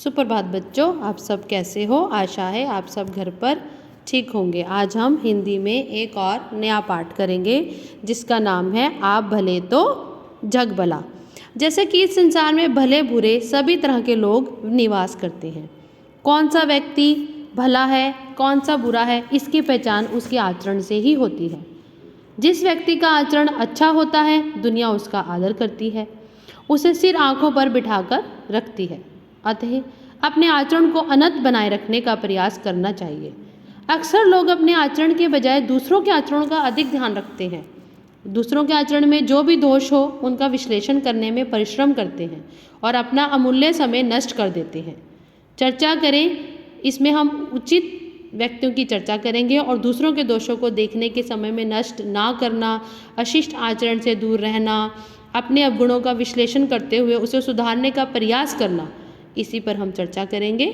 सुप्रभात बच्चों, आप सब कैसे हो। आशा है आप सब घर पर ठीक होंगे। आज हम हिंदी में एक और नया पाठ करेंगे जिसका नाम है आप भले तो जग भला। जैसे कि इस संसार में भले बुरे सभी तरह के लोग निवास करते हैं। कौन सा व्यक्ति भला है, कौन सा बुरा है, इसकी पहचान उसके आचरण से ही होती है। जिस व्यक्ति का आचरण अच्छा होता है, दुनिया उसका आदर करती है, उसे सिर आंखों पर बिठाकर रखती है। अतः अपने आचरण को अनंत बनाए रखने का प्रयास करना चाहिए। अक्सर लोग अपने आचरण के बजाय दूसरों के आचरण का अधिक ध्यान रखते हैं। दूसरों के आचरण में जो भी दोष हो उनका विश्लेषण करने में परिश्रम करते हैं और अपना अमूल्य समय नष्ट कर देते हैं। चर्चा करें, इसमें हम उचित व्यक्तियों की चर्चा करेंगे और दूसरों के दोषों को देखने के समय में नष्ट ना करना, अशिष्ट आचरण से दूर रहना, अपने अवगुणों का विश्लेषण करते हुए उसे सुधारने का प्रयास करना, इसी पर हम चर्चा करेंगे।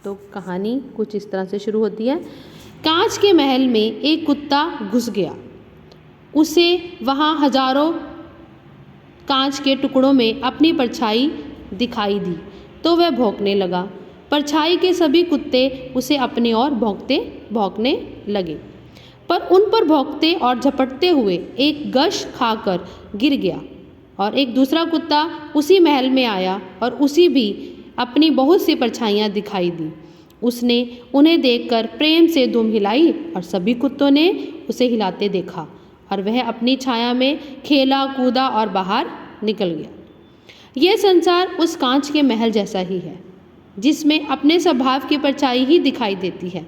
तो कहानी कुछ इस तरह से शुरू होती है। कांच के महल में एक कुत्ता घुस गया। उसे वहाँ हजारों कांच के टुकड़ों में अपनी परछाई दिखाई दी तो वह भौंकने लगा। परछाई के सभी कुत्ते उसे अपनी ओर भौंकने लगे, पर उन पर भौंकते और झपटते हुए एक गश खाकर गिर गया और एक दूसरा कुत्ता उसी महल में आया और उसी भी अपनी बहुत सी परछाइयाँ दिखाई दी। उसने उन्हें देखकर प्रेम से दुम हिलाई और सभी कुत्तों ने उसे हिलाते देखा और वह अपनी छाया में खेला कूदा और बाहर निकल गया। यह संसार उस कांच के महल जैसा ही है जिसमें अपने स्वभाव की परछाई ही दिखाई देती है।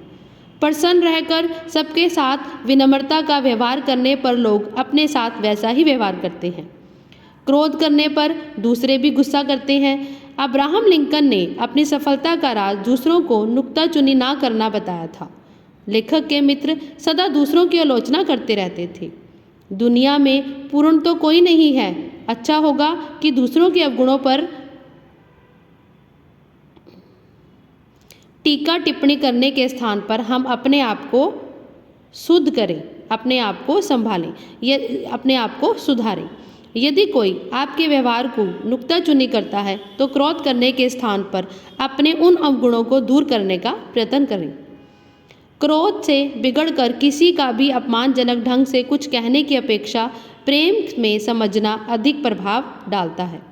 प्रसन्न रहकर सबके साथ विनम्रता का व्यवहार करने पर लोग अपने साथ वैसा ही व्यवहार करते हैं। क्रोध करने पर दूसरे भी गुस्सा करते हैं। अब्राहम लिंकन ने अपनी सफलता का राज दूसरों को नुक्ताचुनी ना करना बताया था। लेखक के मित्र सदा दूसरों की आलोचना करते रहते थे। दुनिया में पूर्ण तो कोई नहीं है। अच्छा होगा कि दूसरों के अवगुणों पर टीका टिप्पणी करने के स्थान पर हम अपने आप को शुद्ध करें, अपने आप को संभालें, अपने आप को सुधारें। यदि कोई आपके व्यवहार को नुक्ताचुनी करता है तो क्रोध करने के स्थान पर अपने उन अवगुणों को दूर करने का प्रयत्न करें। क्रोध से बिगड़कर किसी का भी अपमानजनक ढंग से कुछ कहने की अपेक्षा प्रेम में समझना अधिक प्रभाव डालता है।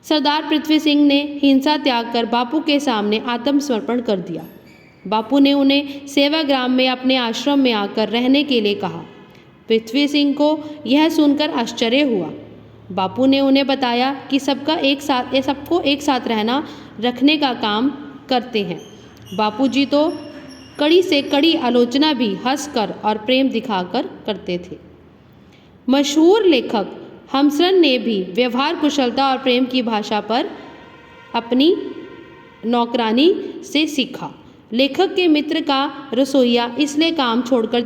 सरदार पृथ्वी सिंह ने हिंसा त्याग कर बापू के सामने आत्मसमर्पण कर दिया। बापू ने उन्हें सेवाग्राम में अपने आश्रम में आकर रहने के लिए कहा। पृथ्वी सिंह को यह सुनकर आश्चर्य हुआ। बापू ने उन्हें बताया कि सबको एक साथ रखने का काम करते हैं। बापू जी तो कड़ी से कड़ी आलोचना भी हंसकर और प्रेम दिखाकर करते थे। मशहूर लेखक हमसन ने भी व्यवहार कुशलता और प्रेम की भाषा पर अपनी नौकरानी से सीखा। लेखक के मित्र का रसोइया इसलिए काम छोड़कर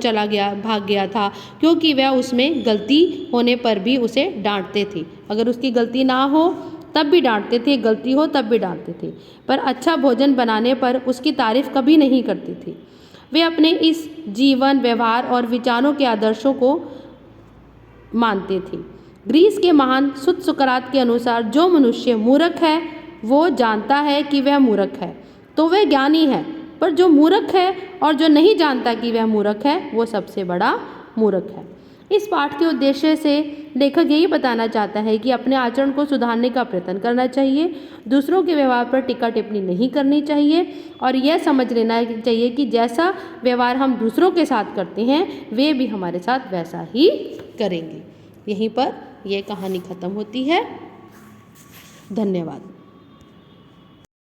भाग गया था क्योंकि वह उसमें गलती होने पर भी उसे डांटते थे। अगर उसकी गलती ना हो तब भी डांटते थे, गलती हो तब भी डांटते थे, पर अच्छा भोजन बनाने पर उसकी तारीफ कभी नहीं करते थे। वे अपने इस जीवन, व्यवहार और विचारों के आदर्शों को मानते थे। ग्रीस के महान सुकरात के अनुसार जो मनुष्य मूर्ख है वो जानता है कि वह मूर्ख है तो वह ज्ञानी है, पर जो मूर्ख है और जो नहीं जानता कि वह मूर्ख है वो सबसे बड़ा मूर्ख है। इस पाठ के उद्देश्य से लेखक यही बताना चाहता है कि अपने आचरण को सुधारने का प्रयत्न करना चाहिए, दूसरों के व्यवहार पर टीका टिप्पणी नहीं करनी चाहिए और यह समझ लेना चाहिए कि जैसा व्यवहार हम दूसरों के साथ करते हैं वे भी हमारे साथ वैसा ही करेंगे। यहीं पर यह कहानी खत्म होती है। धन्यवाद।